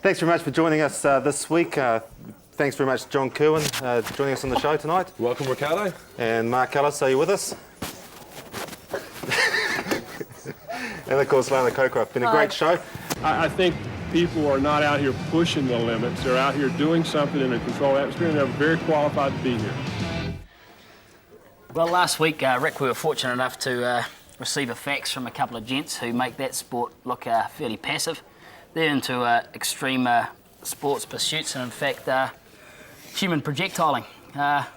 Thanks very much for joining us this week. Thanks very much, John Kirwan, joining us on the show tonight. Welcome, Ricardo. And Mark Ellis, are you with us? And of course, Lana Cockcroft. Been a great show. I think people are not out here pushing the limits. They're out here doing something in a controlled atmosphere, and they're very qualified to be here. Well, last week, Rick, we were fortunate enough to receive a fax from a couple of gents who make that sport look fairly passive. They're into extreme sports pursuits and, in fact, human projectiling.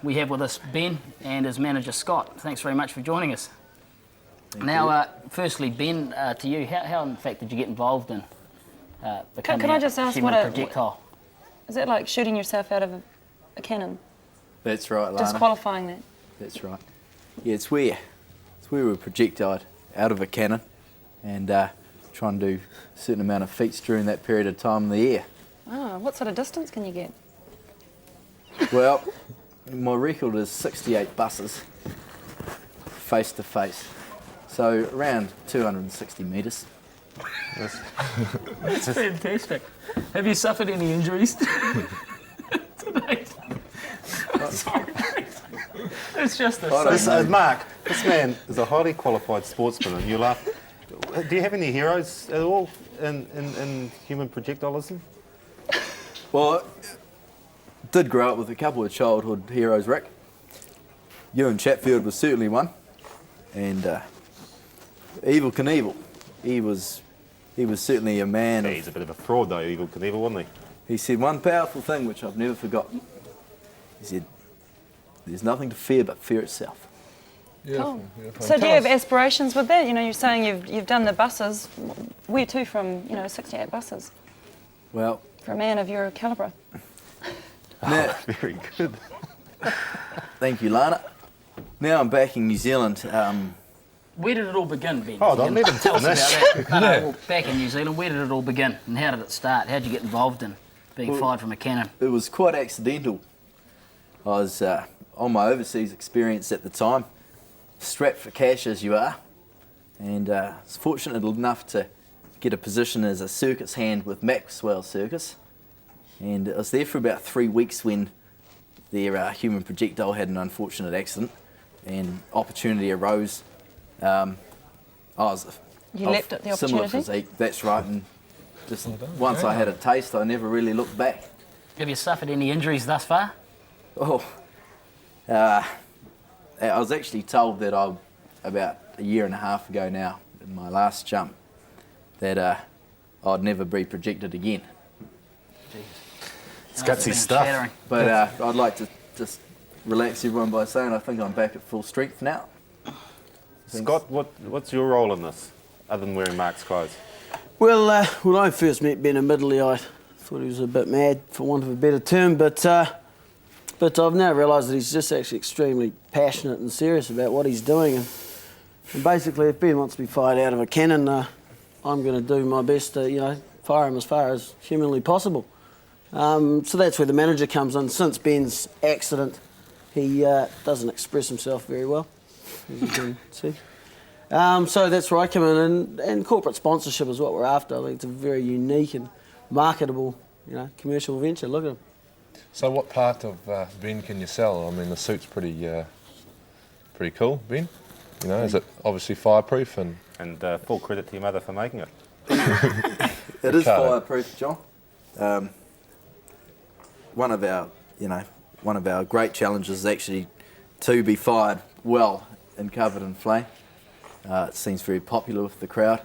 We have with us Ben and his manager, Scott. Thanks very much for joining us. Now, firstly, Ben, to you, how in fact did you get involved in becoming Can I just ask human projectile? Is that like shooting yourself out of a cannon? That's right, Lana. Disqualifying that? That's right. Yeah, it's where we were projectiled out of a cannon and try and do a certain amount of feats during that period of time in the air. Oh, what sort of distance can you get? Well, my record is 68 buses face to face. So around 260 metres. That's fantastic. Have you suffered any injuries today? Sorry. It's just Mark, this man is a highly qualified sportsman, and you laugh. Do you have any heroes at all in human projectilism? Well, I did grow up with a couple of childhood heroes, Rick. Ewan Chatfield was certainly one. And Evel Knievel, he was certainly a man. He's a bit of a fraud though, Evel Knievel, wasn't he? He said one powerful thing which I've never forgotten. He said, "There's nothing to fear but fear itself." Cool. So do you have aspirations with that? You know, you're saying you've done the buses. Where to from, 68 buses? Well, for a man of your calibre. Now, very good. Thank you, Lana. Now I'm back in New Zealand. Where did it all begin, Ben? Hold on, let him tell us about that. Well, back in New Zealand, where did it all begin and how did it start? How did you get involved in being fired from a cannon? It was quite accidental. I was on my overseas experience at the time, strapped for cash as you are, and was fortunate enough to get a position as a circus hand with Maxwell Circus. And I was there for about 3 weeks when their human projectile had an unfortunate accident and opportunity arose. You leapt at the similar opportunity? physique, that's right, and just once I had a taste, I never really looked back. Have you suffered any injuries thus far? Oh, I was actually told that about a year and a half ago now, in my last jump, that I'd never be projected again. It's gutsy stuff. Shattering. But I'd like to just relax everyone by saying I think I'm back at full strength now. Scott, what's your role in this, other than wearing Mark's clothes? Well, when I first met Ben, admittedly, I thought he was a bit mad, for want of a better term, but I've now realised that he's just actually extremely passionate and serious about what he's doing. And basically, if Ben wants to be fired out of a cannon, I'm going to do my best to, fire him as far as humanly possible. So that's where the manager comes in. Since Ben's accident, he doesn't express himself very well, as you can see. So that's where I come in, and corporate sponsorship is what we're after. I think it's a very unique and marketable, commercial venture. Look at him. So what part of Ben can you sell? I mean, the suit's pretty cool, Ben. Is it obviously fireproof and full credit to your mother for making it. It is fireproof, John. One of our great challenges is actually to be fired well and covered in flame. It seems very popular with the crowd,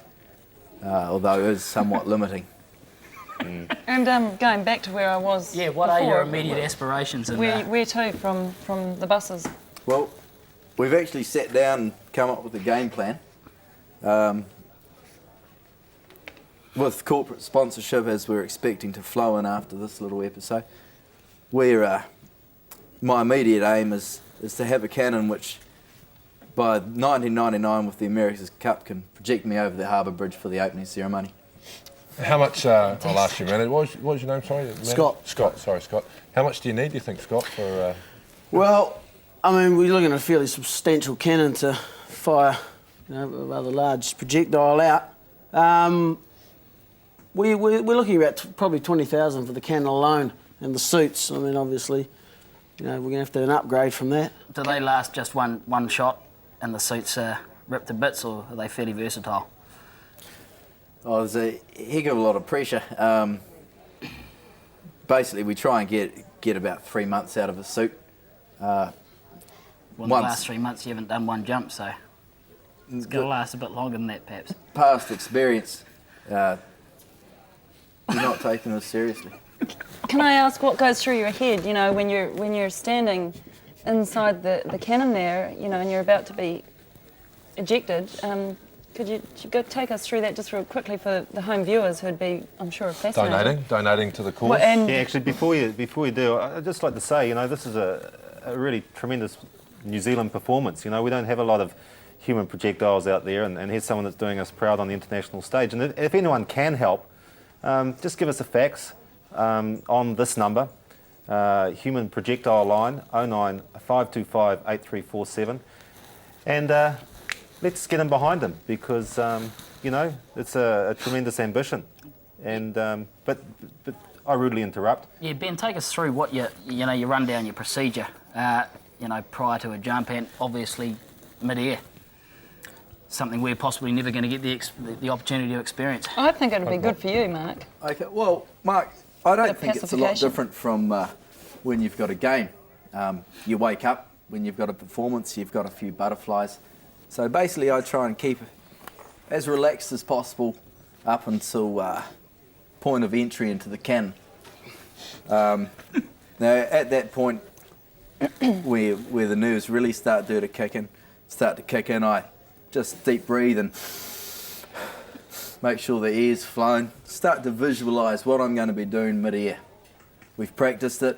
although it is somewhat limiting. And going back to where I was what are your immediate aspirations in that? Where to from the buses? Well, we've actually sat down and come up with a game plan. With corporate sponsorship, as we're expecting to flow in after this little episode, my immediate aim is to have a cannon which, by 1999 with the America's Cup, can project me over the harbour bridge for the opening ceremony. how much? I'll ask you, man. What was your name? Sorry, Scott. Sorry, Scott. How much do you need? Do you think, Scott, for? Well, I mean, we're looking at a fairly substantial cannon to fire a rather large projectile out. We're looking at probably 20,000 for the cannon alone and the suits. I mean, obviously, we're going to have to do an upgrade from that. Do they last just one shot and the suits are ripped to bits, or are they fairly versatile? Oh, there's a heck of a lot of pressure. Basically, we try and get about 3 months out of a suit. Well, in the last 3 months you haven't done one jump, so it's going to last a bit longer than that, perhaps. Past experience, you're not taking this seriously. Can I ask what goes through your head, when you're standing inside the cannon there, and you're about to be ejected? Could you take us through that just real quickly for the home viewers who'd be, I'm sure, fascinated? Donating to the cause. Well, and Yeah, actually, before you do, I'd just like to say, this is a really tremendous New Zealand performance. We don't have a lot of human projectiles out there, and here's someone that's doing us proud on the international stage. And if anyone can help, just give us a fax on this number, Human Projectile Line 09 525 8347, and let's get in behind them, because it's a tremendous ambition. And but I rudely interrupt. Yeah, Ben, take us through what you run down your procedure, prior to a jump, and obviously mid-air. Something we're possibly never going to get the opportunity to experience. I think it'd be good for you, Mark. Okay, well, Mark, I don't think it's a lot pacification. different from when you've got a game. You wake up, when you've got a performance, you've got a few butterflies. So basically I try and keep as relaxed as possible up until point of entry into the cannon. Now at that point where the nerves really start to kick in, I just deep breathe and make sure the air's flowing. Start to visualise what I'm going to be doing mid-air. We've practiced it,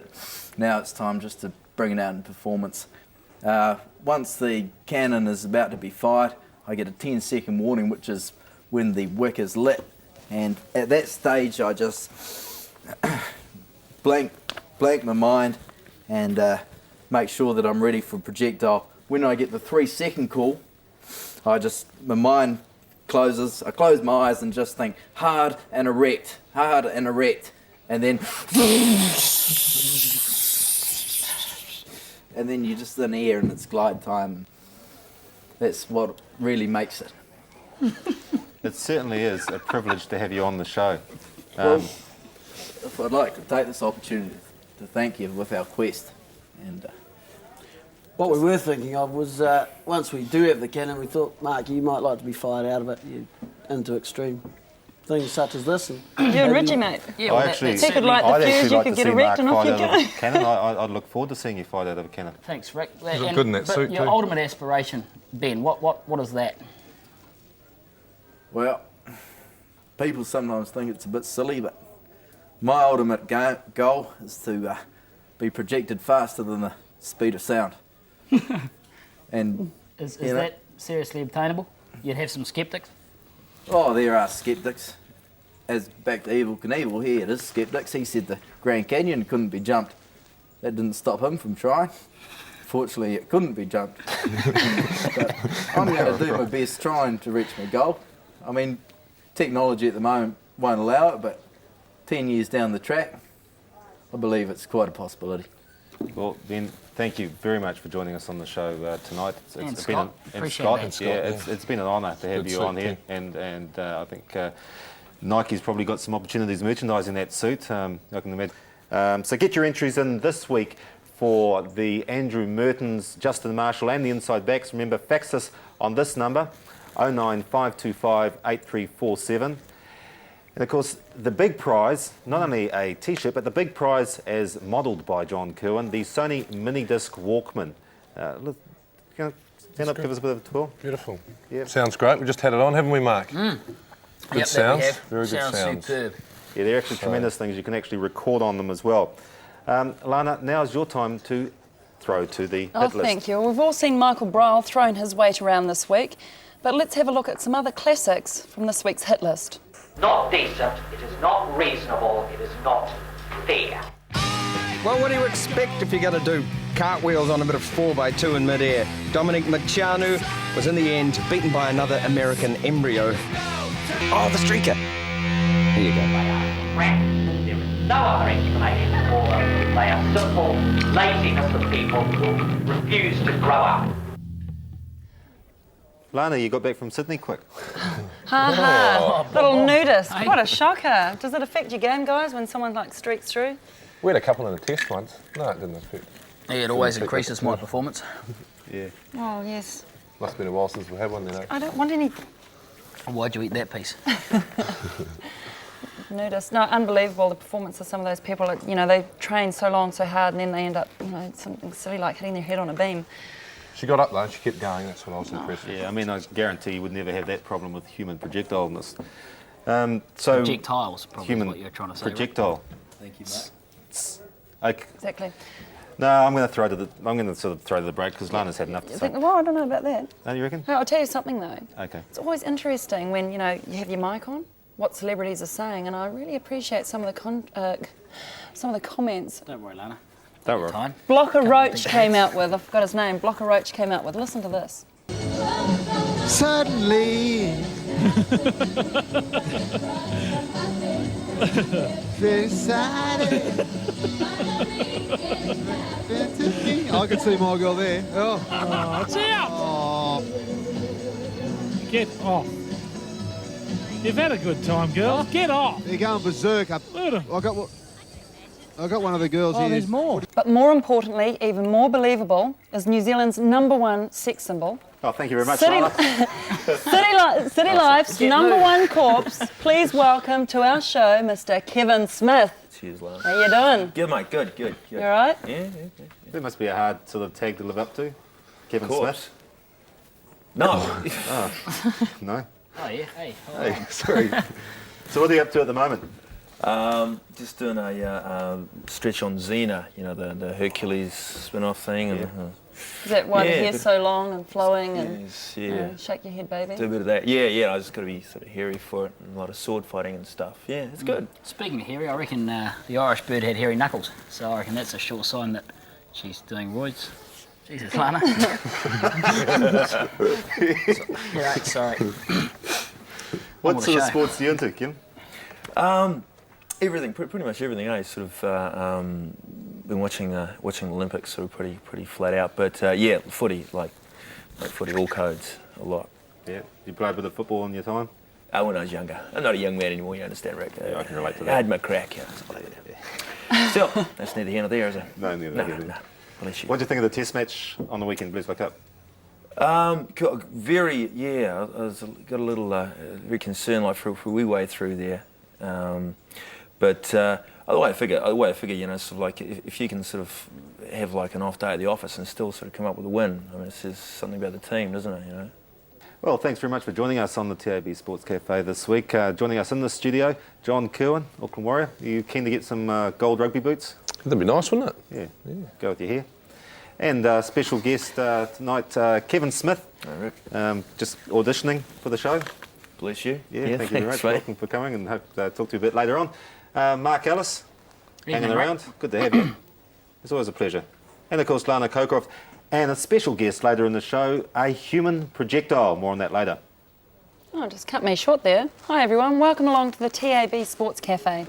now it's time just to bring it out in performance. Once the cannon is about to be fired, I get a 10-second warning, which is when the wick is lit. And at that stage, I just blank my mind and make sure that I'm ready for projectile. When I get the 3-second call, my mind closes, I close my eyes and just think hard and erect, and then you're just in the air and it's glide time. That's what really makes it. It certainly is a privilege to have you on the show. Well, I'd like to take this opportunity to thank you with our quest. And What we were thinking of was, once we do have the cannon, we thought, Mark, you might like to be fired out of it into extreme things such as this. And You and Richie, mate. Yeah, well, He could light the fuse, you could get erect and off you go. Cannon. I'd look forward to seeing you fired out of a cannon. Thanks, Rick. You look good in that but suit your too. ultimate aspiration, Ben, what is that? well, people sometimes think it's a bit silly, but my ultimate goal is to be projected faster than the speed of sound. And Is you know, that seriously obtainable? You'd have some sceptics. oh, there are skeptics. As back to Evel Knievel, here it is, skeptics. He said the Grand Canyon couldn't be jumped. That didn't stop him from trying. Fortunately, it couldn't be jumped. But I'm going to do my best trying to reach my goal. I mean, technology at the moment won't allow it, but 10 years down the track, I believe it's quite a possibility. Well, Ben, thank you very much for joining us on the show tonight. And It's Scott, been appreciate Scott, that. yeah, it's been an honour to have Good you suit, on here, and I think Nike's probably got some opportunities merchandising that suit. I can imagine. So get your entries in this week for the Andrew Mertens, Justin Marshall, and the Inside Backs. Remember, fax us on this number, 09525 8347. And of course, the big prize, not only a T-shirt, but the big prize as modelled by John Kirwan, the Sony Mini Disc Walkman. Look, stand up, give us a bit of a tour. Beautiful. Yep. Sounds great. We just had it on, haven't we, Mark? Good Yep, sounds. that we have. Very good Sounds sounds. superb. Yeah, they're actually tremendous things. You can actually record on them as well. Lana, now's your time to throw to the hit Oh, list. thank you. We've all seen Michael Bryle throwing his weight around this week, but let's have a look at some other classics from this week's hit list. Not decent, it is not reasonable, it is not fair. Well, what do you expect if you're going to do cartwheels on a bit of 4x2 in midair? Dominic Machanu was in the end beaten by another American embryo. Oh, the streaker. Here you go. There is no other explanation for them. They are simple laziness of people who will refuse to grow up. Lana, you got back from Sydney quick. Ha ha. Little nudist. What a shocker. Does it affect your game, guys, when someone like streaks through? We had a couple in the test once. No, it didn't affect. Yeah, it always increases my performance. Yeah. Oh, yes. Must have been a while since we had one, you know. I don't want any Why'd you eat that piece? nudist. No, unbelievable, the performance of some of those people. You know, they train so long, so hard, and then they end up, you know, something silly like hitting their head on a beam. She got up though, she kept going, that's what I was impressed with. Yeah, I mean, I guarantee you would never have that problem with human projectileness. So Projectiles, probably human is what you're trying to say. projectile. Thank you, mate. Okay. Exactly. No, I'm going to throw to the break because Lana's had enough to say. Well, I don't know about that. Oh, you reckon? No, I'll tell you something though. Okay. It's always interesting when, you know, you have your mic on, what celebrities are saying, and I really appreciate some of the comments. Don't worry, Lana. Don't worry. Time. Blocker Roach came out with, I forgot his name, Blocker Roach came out with, listen to this. Suddenly, decided. I can see my girl there. Oh, It's out! oh. Get off. You've had a good time, girls. Get off. They're going berserk up. Look at 'em. I got one of the girls Oh, here. there's more. But more importantly, even more believable, is New Zealand's #1 sex symbol. Oh, thank you very much, City, Lana. City Life's #1 corpse. Please welcome to our show, Mr. Kevin Smith. Cheers, Lana. How you doing? Good, mate. Good. You all right? Yeah. That must be a hard sort of tag to live up to. Kevin Corpse. Smith. No. No. Oh, yeah. Hey. Hey, sorry. So what are you up to at the moment? Just doing a stretch on Xena, you know, the Hercules spin-off thing. And, Is that why the Yeah, hair's but- so long and flowing and yes, yeah. shake your head, baby? Do a bit of that. Yeah, I just got to be sort of hairy for it and a lot of sword fighting and stuff. Yeah, it's good. Speaking of hairy, I reckon the Irish bird had hairy knuckles, so I reckon that's a sure sign that she's doing roids. Jesus, Lana. Yeah, sorry. What the sort of show. sports are you into, Kim? Everything, pretty much everything. Sort of been watching the Olympics, sort of pretty flat out. But yeah, footy, like footy, all codes, a lot. Yeah. You played a bit of football in your time? When I was younger. I'm not a young man anymore, you understand, Rick? Yeah, I can relate to that. I had my crack, yeah. Still, that's neither here nor there, is it? No, neither here. No. Bless you. What do you think of the Test match on the weekend, Brisbane Cup? Very, yeah. I got a little very concerned, like for a wee way through there. But the way I figure, you know, sort of like if you can sort of have like an off day at the office and still sort of come up with a win, I mean, it says something about the team, doesn't it? You know. Well, thanks very much for joining us on the TAB Sports Cafe this week. Joining us in the studio, John Kirwan, Auckland Warrior. Are you keen to get some gold rugby boots? That'd be nice, wouldn't it? Yeah. Go with your hair. And special guest tonight, Kevin Smith. Hey, Rick. Just auditioning for the show. Bless you. Yeah, thank you very much. thanks, mate. Welcome for coming, and hope to talk to you a bit later on. Mark Ellis, hanging Evening, around. Good to have you. It's always a pleasure. And of course, Lana Cockcroft. And a special guest later in the show, a human projectile. More on that later. Oh, just cut me short there. Hi everyone, welcome along to the TAB Sports Cafe.